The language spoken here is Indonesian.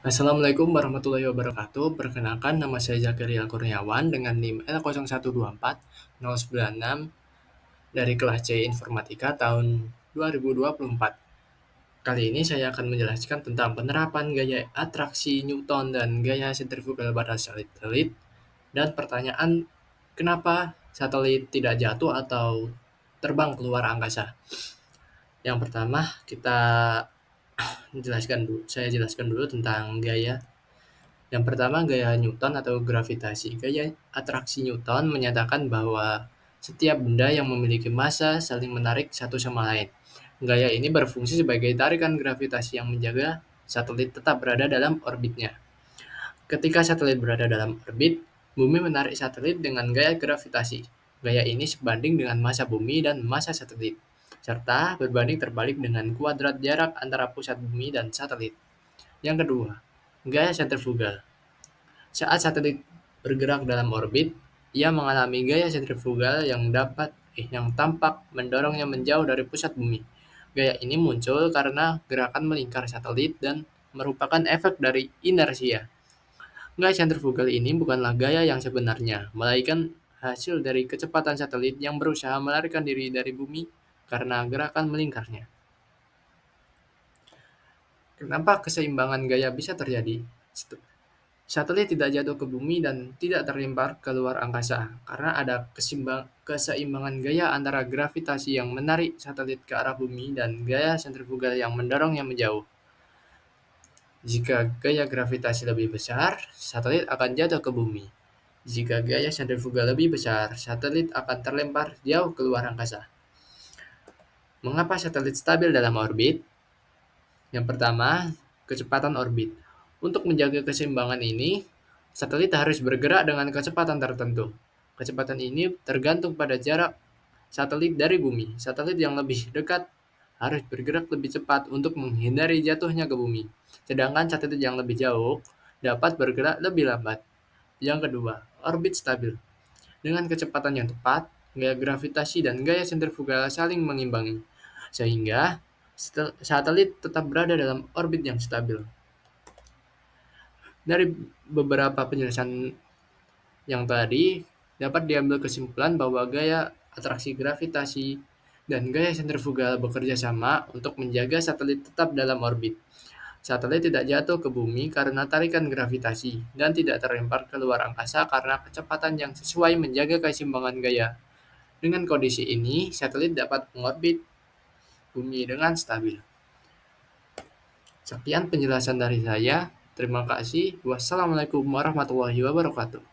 Assalamualaikum warahmatullahi wabarakatuh. Perkenalkan, nama saya Zakaria Kurniawan dengan NIM L0124-096 dari kelas C Informatika tahun 2024. Kali ini saya akan menjelaskan tentang penerapan gaya atraksi Newton dan gaya sentrifugal pada satelit dan pertanyaan kenapa satelit tidak jatuh atau terbang keluar angkasa. Yang pertama, saya jelaskan dulu tentang gaya. Yang pertama, gaya Newton atau gravitasi. Gaya atraksi Newton menyatakan bahwa setiap benda yang memiliki massa saling menarik satu sama lain. Gaya ini berfungsi sebagai tarikan gravitasi yang menjaga satelit tetap berada dalam orbitnya. Ketika satelit berada dalam orbit, bumi menarik satelit dengan gaya gravitasi. Gaya ini sebanding dengan massa bumi dan massa satelit, serta berbanding terbalik dengan kuadrat jarak antara pusat bumi dan satelit. Yang kedua, gaya sentrifugal. Saat satelit bergerak dalam orbit, ia mengalami gaya sentrifugal yang tampak mendorongnya menjauh dari pusat bumi. Gaya ini muncul karena gerakan melingkar satelit dan merupakan efek dari inersia. Gaya sentrifugal ini bukanlah gaya yang sebenarnya, melainkan hasil dari kecepatan satelit yang berusaha melarikan diri dari bumi karena gerakan melingkarnya. Kenapa keseimbangan gaya bisa terjadi? Satelit tidak jatuh ke bumi dan tidak terlempar ke luar angkasa karena ada keseimbangan gaya antara gravitasi yang menarik satelit ke arah bumi dan gaya sentrifugal yang mendorongnya menjauh. Jika gaya gravitasi lebih besar, satelit akan jatuh ke bumi. Jika gaya sentrifugal lebih besar, satelit akan terlempar jauh ke luar angkasa. Mengapa satelit stabil dalam orbit? Yang pertama, kecepatan orbit. Untuk menjaga keseimbangan ini, satelit harus bergerak dengan kecepatan tertentu. Kecepatan ini tergantung pada jarak satelit dari bumi. Satelit yang lebih dekat harus bergerak lebih cepat untuk menghindari jatuhnya ke bumi. Sedangkan satelit yang lebih jauh dapat bergerak lebih lambat. Yang kedua, orbit stabil. Dengan kecepatan yang tepat, gaya gravitasi dan gaya sentrifugal saling mengimbangi, sehingga satelit tetap berada dalam orbit yang stabil. Dari beberapa penjelasan yang tadi, dapat diambil kesimpulan bahwa gaya atraksi gravitasi dan gaya sentrifugal bekerja sama untuk menjaga satelit tetap dalam orbit. Satelit tidak jatuh ke bumi karena tarikan gravitasi dan tidak terlempar ke luar angkasa karena kecepatan yang sesuai menjaga keseimbangan gaya. Dengan kondisi ini, satelit dapat mengorbit bumi dengan stabil. Sekian penjelasan dari saya. Terima kasih. Wassalamualaikum warahmatullahi wabarakatuh.